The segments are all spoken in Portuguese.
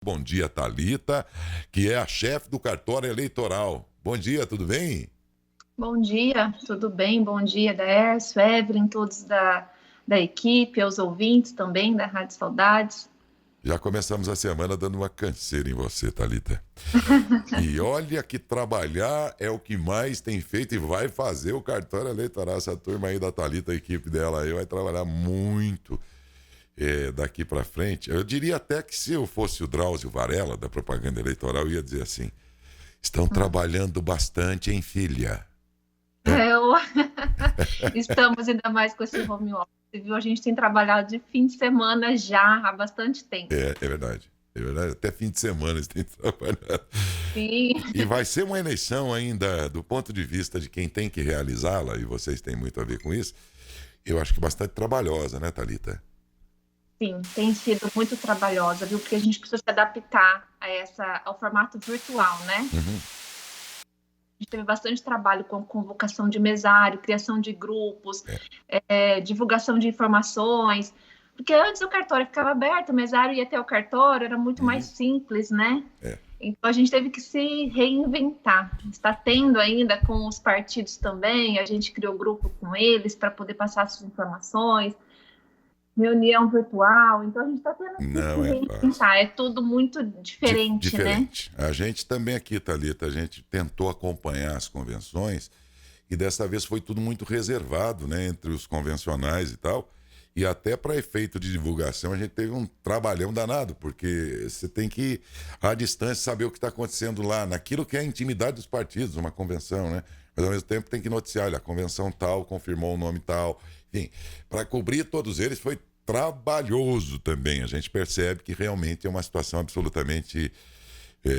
Bom dia, Thalita, que é a chefe do cartório eleitoral. Bom dia, tudo bem? Bom dia, tudo bem? Bom dia, Daércio, Evelyn, todos da equipe, aos ouvintes também da Rádio Saudades. Já começamos a semana dando uma canseira em você, Thalita. E olha que trabalhar é o que mais tem feito e vai fazer o cartório eleitoral. Essa turma aí da Thalita, a equipe dela aí, vai trabalhar muito daqui para frente. Eu diria até que se eu fosse o Drauzio Varela, da propaganda eleitoral, eu ia dizer assim: estão trabalhando bastante, hein, filha? Eu... Estamos ainda mais com esse home office, viu? A gente tem trabalhado de fim de semana já há bastante tempo. É verdade. É verdade, até fim de semana eles têm trabalhado. Sim, E vai ser uma eleição ainda, do ponto de vista de quem tem que realizá-la, e vocês têm muito a ver com isso, eu acho que bastante trabalhosa, né, Thalita? sim, tem sido muito trabalhosa, viu? Porque a gente precisa se adaptar ao formato virtual, né? Uhum. A gente teve bastante trabalho com convocação de mesário, criação de grupos, É, divulgação de informações, porque antes o cartório ficava aberto, o mesário ia até o cartório, era muito mais uhum, simples, né? é. Então a gente teve que se reinventar. Está tendo ainda com os partidos também, a gente criou grupo com eles para poder passar essas informações, reunião virtual, então a gente está tendo que se Não é fácil. reinventar. É tudo muito diferente, né? Diferente. A gente também aqui, Thalita, a gente tentou acompanhar as convenções e dessa vez foi tudo muito reservado, né, entre os convencionais e tal. E até para efeito de divulgação a gente teve um trabalhão danado, porque você tem que, à distância, saber o que está acontecendo lá, naquilo que é a intimidade dos partidos, uma convenção, né? Mas ao mesmo tempo tem que noticiar, olha, a convenção tal confirmou o nome tal. Enfim, para cobrir todos eles foi trabalhoso também. A gente percebe que realmente é uma situação absolutamente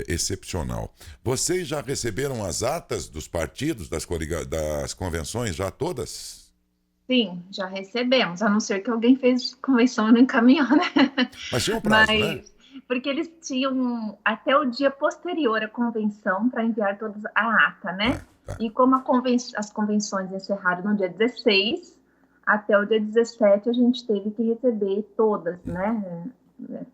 excepcional. Vocês já receberam as atas dos partidos, das convenções, já todas? Sim, já recebemos, a não ser que alguém fez convenção e não encaminhou, né? Mas tinha um prazo, né? Mas porque eles tinham até o dia posterior à convenção para enviar todas a ata, né? Ah, tá. E como as convenções encerraram no dia 16, até o dia 17 a gente teve que receber todas, né?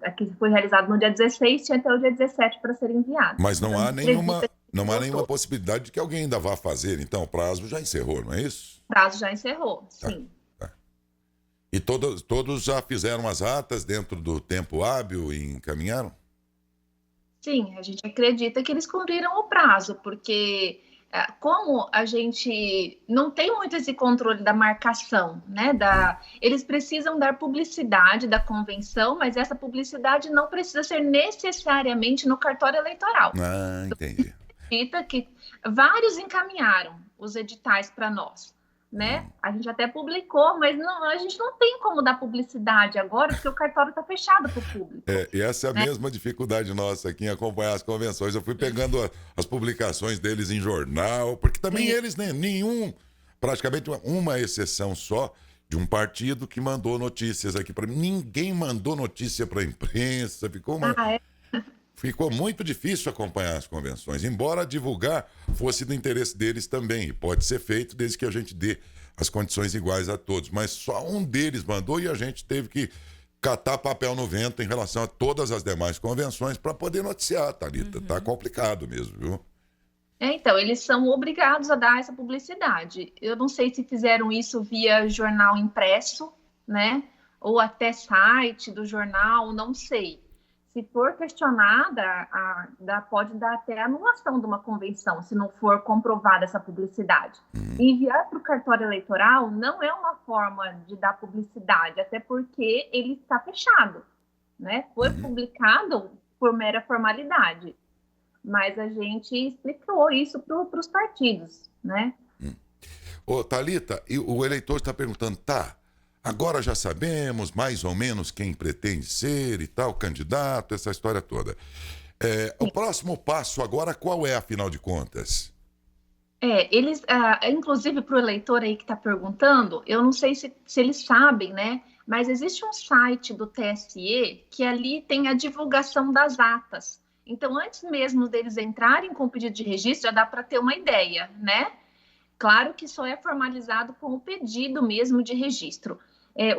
Aqui foi realizado no dia 16, tinha até o dia 17 para ser enviado. Mas Então a gente acredita que não há nenhuma voltou. possibilidade de que alguém ainda vá fazer. Então, o prazo já encerrou, não é isso? O prazo já encerrou, Tá, sim. tá. E todos já fizeram as atas dentro do tempo hábil e encaminharam? Sim, a gente acredita que eles cumpriram o prazo, porque como a gente não tem muito esse controle da marcação, né? Eles precisam dar publicidade da convenção, mas essa publicidade não precisa ser necessariamente no cartório eleitoral. Ah, entendi. Acredita que vários encaminharam os editais para nós, né? A gente até publicou, mas não, a gente não tem como dar publicidade agora, porque o cartório está fechado para o público, E essa é a né? mesma dificuldade nossa aqui em acompanhar as convenções. Eu fui pegando as publicações deles em jornal, porque também eles, né, praticamente uma exceção só de um partido que mandou notícias aqui para mim. Ninguém mandou notícia para a imprensa, Ah, é? ficou muito difícil acompanhar as convenções, embora divulgar fosse do interesse deles também. E pode ser feito desde que a gente dê as condições iguais a todos. Mas só um deles mandou e a gente teve que catar papel no vento em relação a todas as demais convenções para poder noticiar, Thalita. Tá complicado mesmo, viu? Então, eles são obrigados a dar essa publicidade. Eu não sei se fizeram isso via jornal impresso, né? Ou até site do jornal, não sei. Se for questionada, pode dar até anulação de uma convenção, se não for comprovada essa publicidade. Enviar para o cartório eleitoral não é uma forma de dar publicidade, até porque ele está fechado, né? Foi Uhum. publicado por mera formalidade, mas a gente explicou isso para os partidos, né? Ô, Thalita, e o eleitor está perguntando, tá, agora já sabemos mais ou menos quem pretende ser e tal, candidato, essa história toda. O próximo passo agora qual é, afinal de contas? Eles, inclusive para o eleitor aí que está perguntando, eu não sei se eles sabem, né? Mas existe um site do TSE que ali tem a divulgação das atas. Então, antes mesmo deles entrarem com o pedido de registro, já dá para ter uma ideia, né? Claro que só é formalizado com o pedido mesmo de registro.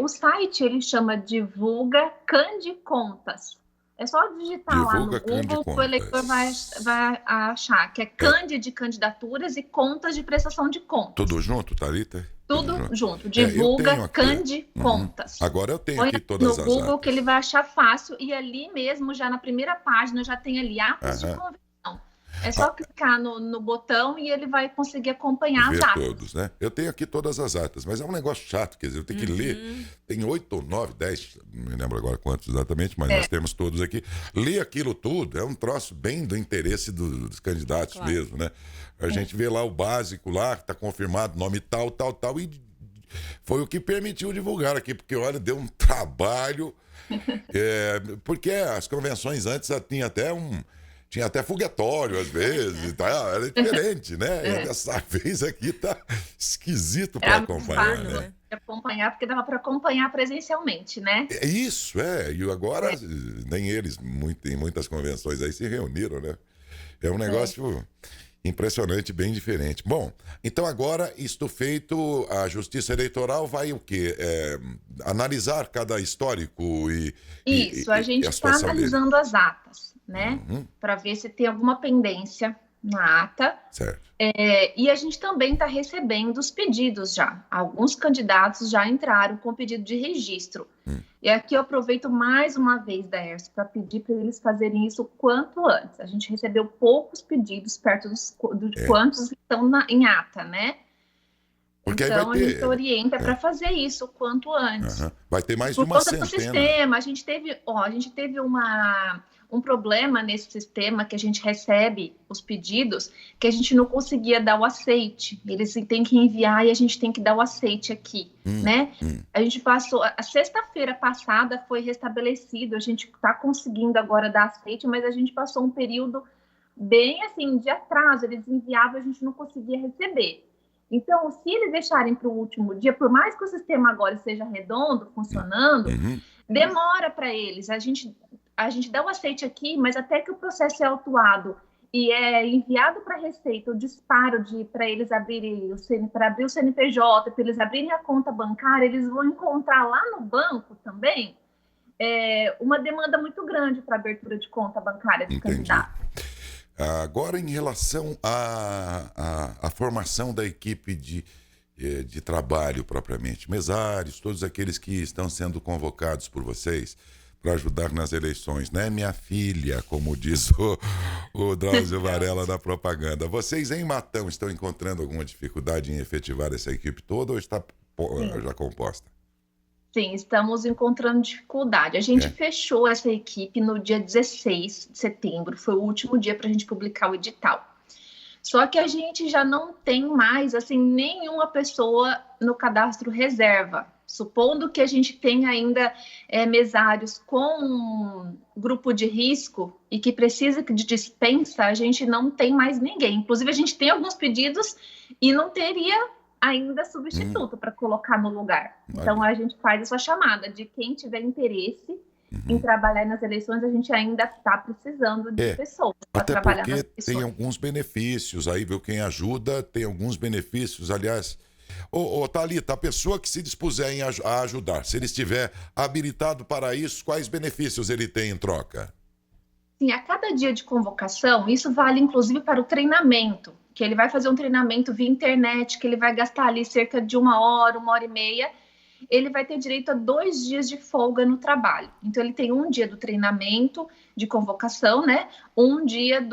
O site ele chama Divulga Candicontas. É só digitar lá no Divulga Cande Google que o eleitor Contas. vai achar que é Cande de candidaturas e contas de prestação de Tudo contas. junto, Thalita? Tudo Tudo junto. junto. Eu tenho Divulga aqui. Cande Uhum. contas. Agora eu tenho Põe aqui no todas as Google que ele atas. vai achar fácil e ali mesmo, já na primeira página, já tem ali atas de Aham. convenção. É só clicar no botão e ele vai conseguir acompanhar as Ver atas. todos, né? Eu tenho aqui todas as atas, mas é um negócio chato, quer dizer, eu tenho que ler. Tem 8 ou 9, 10, não me lembro agora quantos exatamente, mas nós temos todos aqui. Ler aquilo tudo é um troço bem do interesse dos candidatos mesmo, né? A gente vê lá o básico lá, que está confirmado, nome tal, tal, tal, e foi o que permitiu divulgar aqui, porque olha, deu um trabalho. Porque as convenções antes tinha até foguetório, às vezes, e tal, era diferente, né? Dessa vez aqui tá esquisito para acompanhar, né? Acompanhar, porque dava para acompanhar presencialmente, né? É isso, e agora nem eles, em muitas convenções aí se reuniram, né? É um negócio impressionante, bem diferente. Bom, então agora, isto feito, a Justiça Eleitoral vai o quê? Analisar cada histórico Isso, a gente a está situação dele. analisando as atas, né? Para ver se tem alguma pendência na ata. Certo. E a gente também está recebendo os pedidos já. Alguns candidatos já entraram com pedido de registro. E aqui eu aproveito mais uma vez, Daércio, para pedir para eles fazerem isso o quanto antes. A gente recebeu poucos pedidos perto de quantos estão em ata, né? Porque então, aí vai ter, a gente orienta para fazer isso o quanto antes. Vai ter mais de Por uma conta do centena. sistema, a gente teve um problema nesse sistema que a gente recebe os pedidos, que a gente não conseguia dar o aceite. Eles têm que enviar e a gente tem que dar o aceite aqui, né? A gente passou, a sexta-feira passada foi restabelecido, a gente está conseguindo agora dar aceite, mas a gente passou um período bem assim, de atraso, eles enviavam, a gente não conseguia receber. Então, se eles deixarem para o último dia, por mais que o sistema agora seja redondo, funcionando, demora para eles. A gente dá o aceite aqui, mas até que o processo é autuado e é enviado para a Receita o disparo para eles abrirem para abrir o CNPJ, para eles abrirem a conta bancária, eles vão encontrar lá no banco também uma demanda muito grande para abertura de conta bancária de candidato. Agora, em relação à formação da equipe de trabalho propriamente, mesários, todos aqueles que estão sendo convocados por vocês para ajudar nas eleições, né? Minha filha, como diz o Drauzio Varela da propaganda. Vocês em Matão estão encontrando alguma dificuldade em efetivar essa equipe toda ou está já composta? Sim, estamos encontrando dificuldade. A gente fechou essa equipe no dia 16 de setembro, foi o último dia para a gente publicar o edital. Só que a gente já não tem mais, assim, nenhuma pessoa no cadastro reserva. Supondo que a gente tenha ainda mesários com grupo de risco e que precisa de dispensa, a gente não tem mais ninguém. Inclusive, a gente tem alguns pedidos e não teria ainda substituto para colocar no lugar. Então, a gente faz essa chamada de quem tiver interesse em trabalhar nas eleições, a gente ainda está precisando de pessoas para trabalhar nas eleições. Tem alguns benefícios aí, viu? Quem ajuda tem alguns benefícios, aliás. Thalita, a pessoa que se dispuser a ajudar, se ele estiver habilitado para isso, quais benefícios ele tem em troca? Sim, a cada dia de convocação, isso vale inclusive para o treinamento, que ele vai fazer um treinamento via internet, que ele vai gastar ali cerca de 1 hora e meia, ele vai ter direito a 2 dias de folga no trabalho. Então, ele tem um dia do treinamento, de convocação, né? Um dia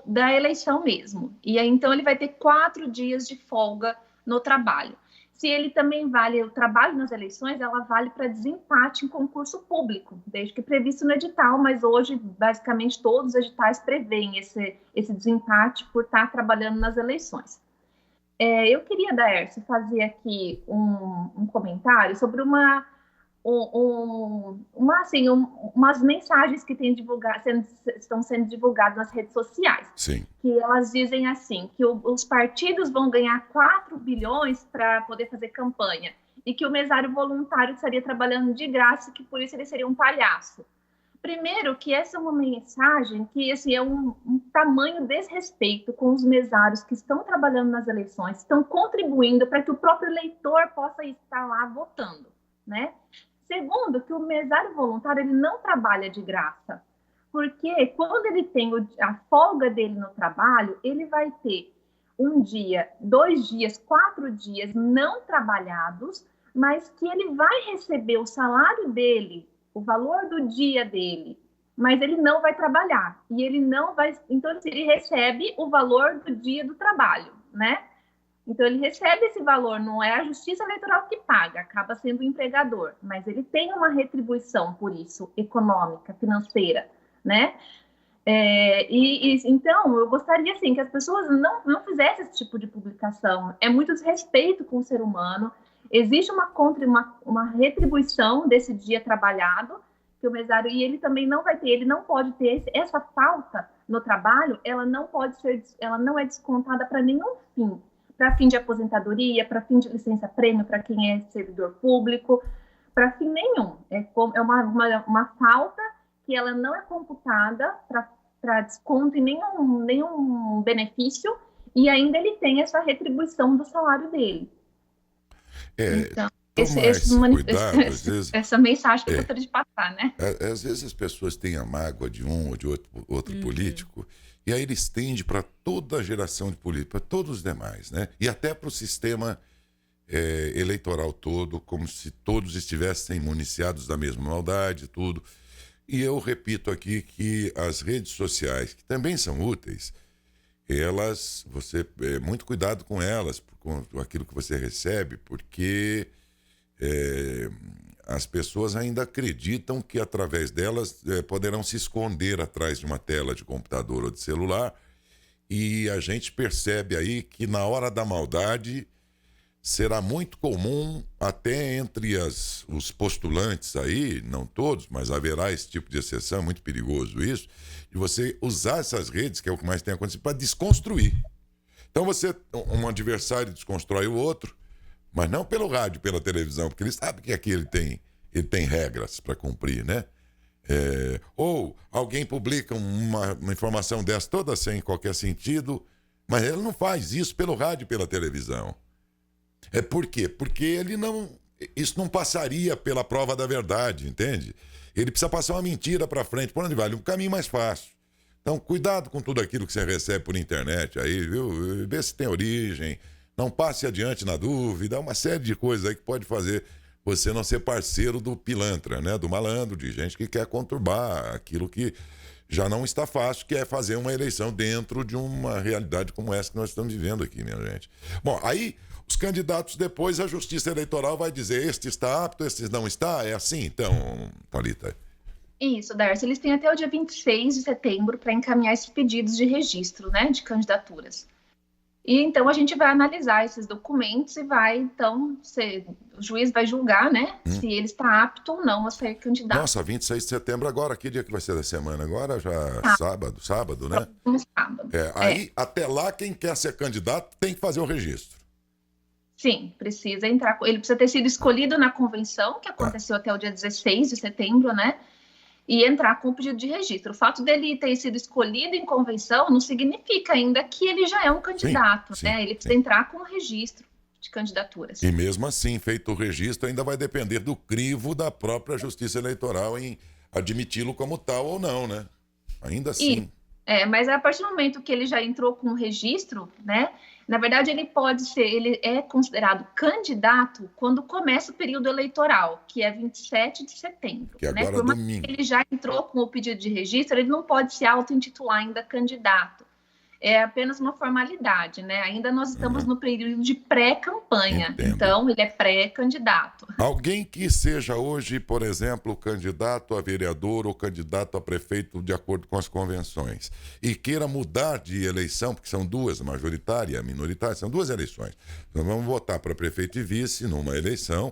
da eleição mesmo. E aí, então, ele vai ter 4 dias de folga no trabalho. Se ele também vale o trabalho nas eleições, ela vale para desempate em concurso público, desde que previsto no edital, mas hoje, basicamente, todos os editais prevêem esse desempate por estar trabalhando nas eleições. Eu queria, Daércio, fazer aqui um comentário sobre umas mensagens que estão sendo divulgadas nas redes sociais. Sim. Que elas dizem assim, que os partidos vão ganhar 4 bilhões para poder fazer campanha e que o mesário voluntário estaria trabalhando de graça e que por isso ele seria um palhaço. Primeiro, que essa é uma mensagem que assim, é um tamanho desrespeito com os mesários que estão trabalhando nas eleições, estão contribuindo para que o próprio eleitor possa estar lá votando, né? Segundo, que o mesário voluntário ele não trabalha de graça. Porque quando ele tem a folga dele no trabalho, ele vai ter um dia, 2 dias, 4 dias não trabalhados, mas que ele vai receber o salário dele, o valor do dia dele, mas ele não vai trabalhar. E ele não vai. Então, ele recebe o valor do dia do trabalho, né? Então, ele recebe esse valor, não é a Justiça Eleitoral que paga, acaba sendo o empregador, mas ele tem uma retribuição por isso, econômica, financeira, né? Então, eu gostaria, assim, que as pessoas não fizessem esse tipo de publicação. É muito desrespeito com o ser humano. Existe uma retribuição desse dia trabalhado, que o mesário, e ele também não vai ter, ele não pode ter essa falta no trabalho, ela não é descontada para nenhum fim. Para fim de aposentadoria, para fim de licença-prêmio, para quem é servidor público, para fim nenhum. É uma falta que ela não é computada para desconto em nenhum benefício, e ainda ele tem essa retribuição do salário dele. Então, cuidado, às vezes, essa mensagem que eu gostaria de passar, né? Às vezes as pessoas têm a mágoa de um ou de outro político, e aí ele estende para toda a geração de políticos, para todos os demais, né? E até para o sistema eleitoral todo, como se todos estivessem municiados da mesma maldade, tudo. E eu repito aqui que as redes sociais, que também são úteis, muito cuidado com elas, com aquilo que você recebe, porque as pessoas ainda acreditam que através delas poderão se esconder atrás de uma tela de computador ou de celular, e a gente percebe aí que na hora da maldade será muito comum, até entre os postulantes aí, não todos, mas haverá esse tipo de exceção, é muito perigoso isso, de você usar essas redes, que é o que mais tem acontecido, para desconstruir. Então um adversário desconstrói o outro, mas não pelo rádio, pela televisão, porque ele sabe que aqui ele tem regras para cumprir, né? Ou alguém publica uma informação dessa toda sem qualquer sentido, mas ele não faz isso pelo rádio e pela televisão. Por quê? Porque isso não passaria pela prova da verdade, entende? Ele precisa passar uma mentira para frente. Por onde vai? Um caminho mais fácil. Então, cuidado com tudo aquilo que você recebe por internet aí, viu? Vê se tem origem, não passe adiante na dúvida, uma série de coisas aí que pode fazer você não ser parceiro do pilantra, né? Do malandro, de gente que quer conturbar aquilo que já não está fácil, que é fazer uma eleição dentro de uma realidade como essa que nós estamos vivendo aqui, minha gente. Bom, aí os candidatos depois, a Justiça Eleitoral vai dizer, este está apto, este não está, é assim, então, Thalita? Isso, Darcy, eles têm até o dia 26 de setembro para encaminhar esses pedidos de registro, né, de candidaturas. E então a gente vai analisar esses documentos e o juiz vai julgar, né, se ele está apto ou não a ser candidato. Nossa, 26 de setembro agora, que dia que vai ser da semana agora? Já sábado, né? Sábado. Aí, até lá, quem quer ser candidato tem que fazer o registro. Sim, precisa entrar. Ele precisa ter sido escolhido na convenção, que aconteceu até o dia 16 de setembro, né? E entrar com o pedido de registro. O fato dele ter sido escolhido em convenção não significa ainda que ele já é um candidato, né? Ele precisa entrar com o registro de candidaturas. E mesmo assim, feito o registro, ainda vai depender do crivo da própria Justiça Eleitoral em admiti-lo como tal ou não, né? Ainda assim. Mas a partir do momento que ele já entrou com o registro, né? Na verdade, ele é considerado candidato quando começa o período eleitoral, que é 27 de setembro. Que agora Por mais domingo. que ele já entrou com o pedido de registro, ele não pode se auto-intitular ainda candidato. É apenas uma formalidade, né? Ainda nós estamos no período de pré-campanha, então ele é pré-candidato. Alguém que seja hoje, por exemplo, candidato a vereador ou candidato a prefeito de acordo com as convenções e queira mudar de eleição, porque são duas, majoritária e minoritária, são duas eleições. Nós vamos votar para prefeito e vice numa eleição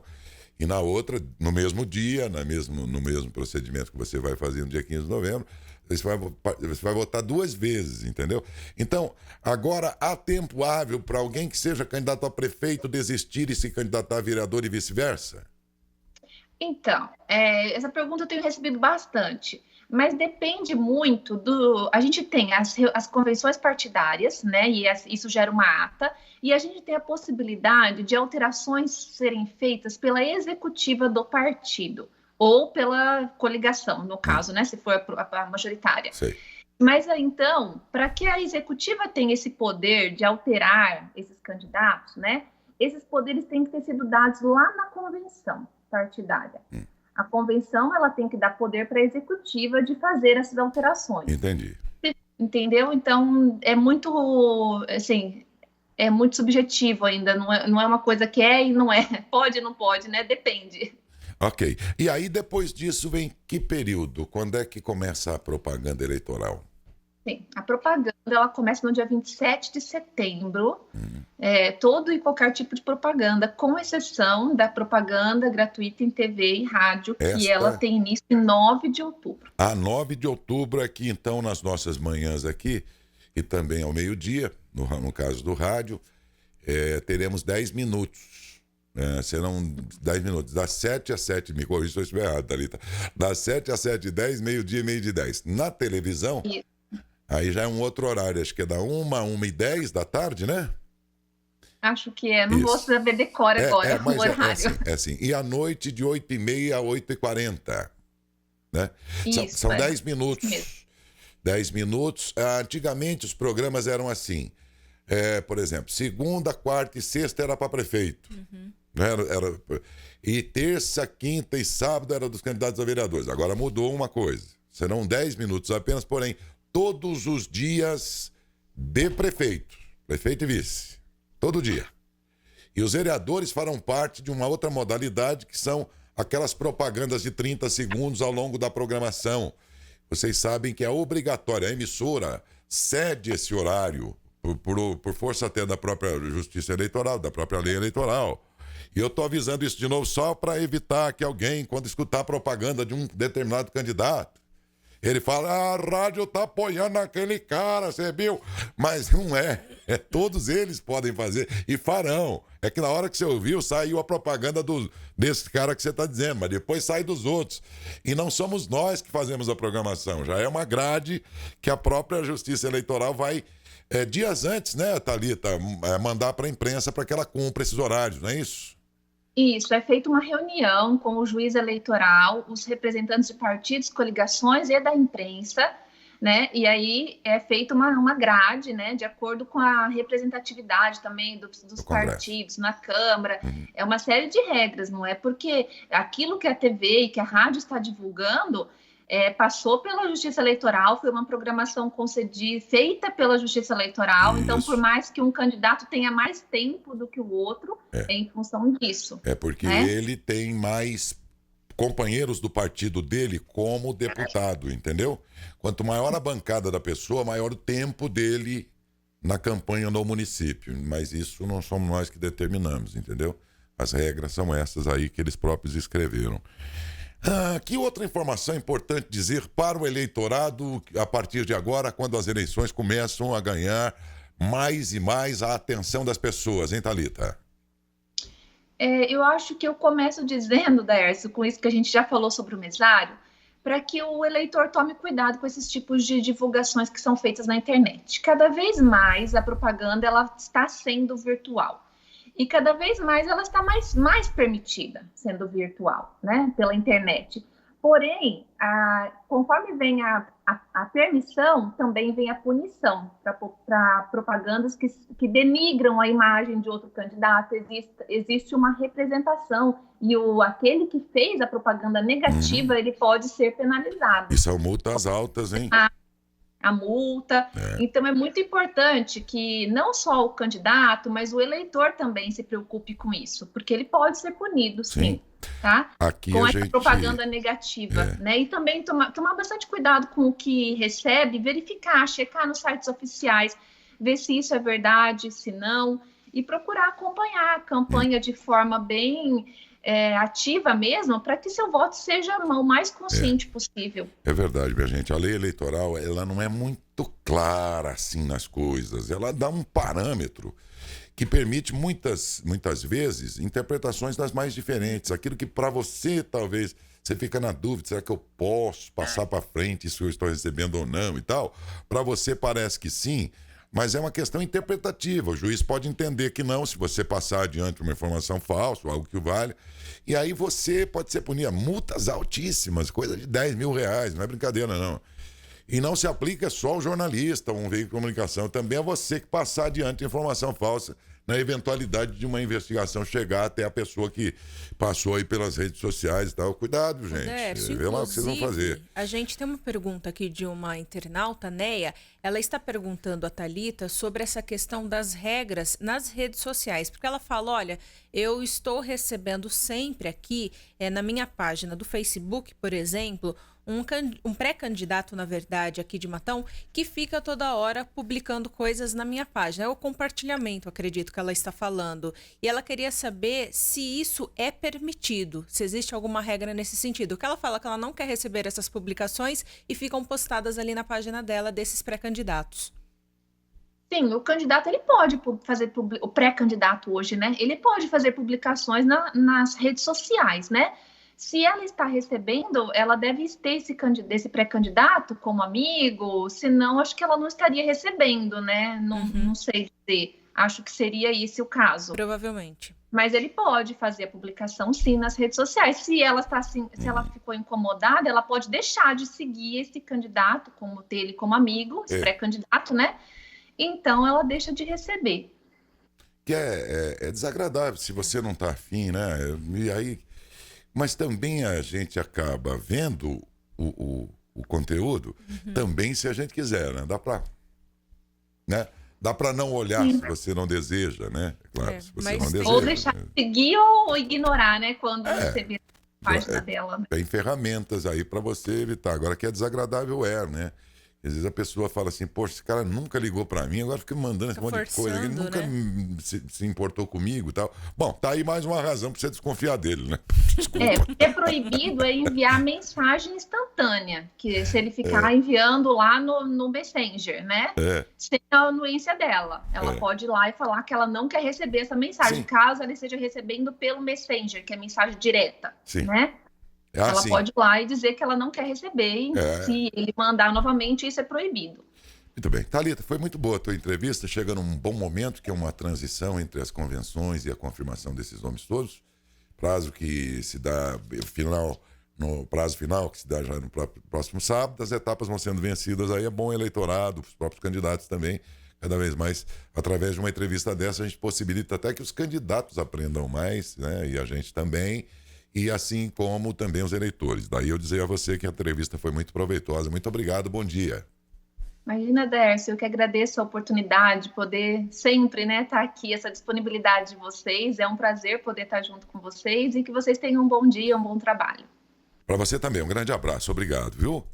e na outra, no mesmo dia, no mesmo procedimento que você vai fazer no dia 15 de novembro, você vai votar duas vezes, entendeu? Então, agora há tempo hábil para alguém que seja candidato a prefeito desistir e se candidatar a vereador e vice-versa? Então, essa pergunta eu tenho recebido bastante, mas depende muito do... A gente tem as convenções partidárias, né? E isso gera uma ata, e a gente tem a possibilidade de alterações serem feitas pela executiva do partido. ou pela coligação, no caso, né, se for a majoritária. Sei. Mas aí, então, para que a executiva tenha esse poder de alterar esses candidatos, né, esses poderes têm que ter sido dados lá na convenção partidária. A convenção, ela tem que dar poder para a executiva de fazer essas alterações. Entendi. Entendeu? Então, é muito, assim, é muito subjetivo ainda, não é uma coisa que é e não é, pode e não pode, né? Depende. Ok. E aí, depois disso, vem que período? Quando é que começa a propaganda eleitoral? Sim, a propaganda, ela começa no dia 27 de setembro, todo e qualquer tipo de propaganda, com exceção da propaganda gratuita em TV e rádio, que ela tem início em 9 de outubro. 9 de outubro aqui, então, nas nossas manhãs aqui, e também ao meio-dia, no caso do rádio, teremos 10 minutos. Serão 10 minutos, das 7 às 7, me corrija se eu estiver errado, Thalita. Das 7 às 7h10, meio-dia e meio de 10. Na televisão, aí já é um outro horário, acho que é da 1h10 da tarde, né? Acho que não vou saber decor agora o horário. É assim. E à noite, de 8h30 a 8h40. Né? Isso, são 10 minutos. 10 minutos. Antigamente os programas eram assim. Por exemplo, segunda, quarta e sexta era para prefeito. E terça, quinta e sábado era dos candidatos a vereadores. Agora mudou uma coisa. Serão 10 minutos apenas, porém, todos os dias de prefeito e vice. Todo dia. E os vereadores farão parte de uma outra modalidade, que são aquelas propagandas de 30 segundos ao longo da programação. Vocês sabem que é obrigatório. A emissora cede esse horário por força até da própria Justiça Eleitoral, da própria lei eleitoral. E eu estou avisando isso de novo só para evitar que alguém, quando escutar a propaganda de um determinado candidato, ele fala, a rádio está apoiando aquele cara, você viu? Mas não é. Todos eles podem fazer e farão. É que na hora que você ouviu, saiu a propaganda desse cara que você está dizendo, mas depois sai dos outros. E não somos nós que fazemos a programação. Já é uma grade que a própria Justiça Eleitoral vai, dias antes, né, Thalita, mandar para a imprensa para que ela cumpra esses horários, não é isso? Isso, é feita uma reunião com o juiz eleitoral, os representantes de partidos, coligações e da imprensa, né? E aí é feita uma grade, né? De acordo com a representatividade também dos partidos na Câmara. É uma série de regras, não é porque aquilo que a TV e que a rádio está divulgando passou pela Justiça Eleitoral, foi uma programação feita pela Justiça Eleitoral. Isso. Então, por mais que um candidato tenha mais tempo do que o outro, em função disso. É porque ele tem mais companheiros do partido dele como deputado, entendeu? Quanto maior a bancada da pessoa, maior o tempo dele na campanha no município. Mas isso não somos nós que determinamos, entendeu? As regras são essas aí que eles próprios escreveram. Que outra informação é importante dizer para o eleitorado a partir de agora, quando as eleições começam a ganhar mais e mais a atenção das pessoas, hein, Thalita? Eu acho que eu começo dizendo, Daércio, com isso que a gente já falou sobre o mesário, para que o eleitor tome cuidado com esses tipos de divulgações que são feitas na internet. Cada vez mais a propaganda ela está sendo virtual. E cada vez mais ela está mais permitida sendo virtual, né, pela internet. Porém, conforme vem a permissão, também vem a punição para propagandas que denigram a imagem de outro candidato. Existe uma representação e aquele que fez a propaganda negativa, ele pode ser penalizado. E são multas altas, hein? A multa. Então, é muito importante que não só o candidato, mas o eleitor também se preocupe com isso, porque ele pode ser punido, sim, tá? Aqui com essa propaganda negativa, né? E também tomar bastante cuidado com o que recebe, verificar, checar nos sites oficiais, ver se isso é verdade, se não, e procurar acompanhar a campanha de forma bem ativa mesmo, para que seu voto seja o mais consciente possível. É verdade, minha gente. A lei eleitoral, ela não é muito clara assim nas coisas. Ela dá um parâmetro que permite muitas vezes interpretações das mais diferentes. Aquilo que para você, talvez, você fica na dúvida, será que eu posso passar para frente se eu estou recebendo ou não e tal? Para você parece que sim. Mas é uma questão interpretativa. O juiz pode entender que não, se você passar adiante uma informação falsa, ou algo que o vale. E aí você pode ser punido. Multas altíssimas, coisa de 10 mil reais, não é brincadeira, não. E não se aplica só ao jornalista, um veículo de comunicação. Também é você que passar adiante informação falsa, na eventualidade de uma investigação chegar até a pessoa que passou aí pelas redes sociais e tal. Cuidado, gente. Décio, vê lá o que vocês vão fazer. A gente tem uma pergunta aqui de uma internauta, Neia. Ela está perguntando a Thalita sobre essa questão das regras nas redes sociais. Porque ela fala, olha, eu estou recebendo sempre aqui, na minha página do Facebook, por exemplo, um pré-candidato, na verdade, aqui de Matão, que fica toda hora publicando coisas na minha página. É o compartilhamento, acredito que ela está falando. E ela queria saber se isso é permitido, se existe alguma regra nesse sentido. Que ela fala que ela não quer receber essas publicações e ficam postadas ali na página dela desses pré-candidatos. Sim, o candidato ele pode fazer, o pré-candidato hoje, né? Ele pode fazer publicações nas redes sociais, né? Se ela está recebendo, ela deve ter esse pré-candidato como amigo, senão acho que ela não estaria recebendo, né? Não sei dizer. Acho que seria esse o caso. Provavelmente. Mas ele pode fazer a publicação, sim, nas redes sociais. Se ela está assim, se ela ficou incomodada, ela pode deixar de seguir esse candidato, como ter ele como amigo, esse pré-candidato, né? Então ela deixa de receber. Que é desagradável se você não está afim, né? E aí... Mas também a gente acaba vendo o conteúdo também se a gente quiser, né? Dá para não olhar se você não deseja, né? Claro, se você não deseja. Ou deixar de seguir ou ignorar, né? Quando você vê a página dela. Né? Tem ferramentas aí para você evitar. Agora, que é desagradável né? Às vezes a pessoa fala assim, poxa, esse cara nunca ligou pra mim, agora fica me mandando esse monte de coisa. Ele nunca se importou comigo e tal. Bom, tá aí mais uma razão pra você desconfiar dele, né? Desculpa. O que é proibido é enviar mensagem instantânea, que se ele ficar enviando lá no Messenger, né? Sem a anuência dela. Ela pode ir lá e falar que ela não quer receber essa mensagem, caso ela esteja recebendo pelo Messenger, que é mensagem direta, né? Ela pode ir lá e dizer que ela não quer receber, e se ele mandar novamente, isso é proibido. Muito bem. Thalita, foi muito boa a tua entrevista, chega num bom momento, que é uma transição entre as convenções e a confirmação desses nomes todos. Prazo que se dá no prazo final, que se dá já no próximo sábado, as etapas vão sendo vencidas, aí é bom eleitorado, os próprios candidatos também, cada vez mais, através de uma entrevista dessa, a gente possibilita até que os candidatos aprendam mais, né? E a gente também, e assim como também os eleitores. Daí eu dizer a você que a entrevista foi muito proveitosa. Muito obrigado, bom dia. Imagina, Décio, eu que agradeço a oportunidade de poder sempre, né, estar aqui, essa disponibilidade de vocês. É um prazer poder estar junto com vocês e que vocês tenham um bom dia, um bom trabalho. Para você também, um grande abraço. Obrigado, viu?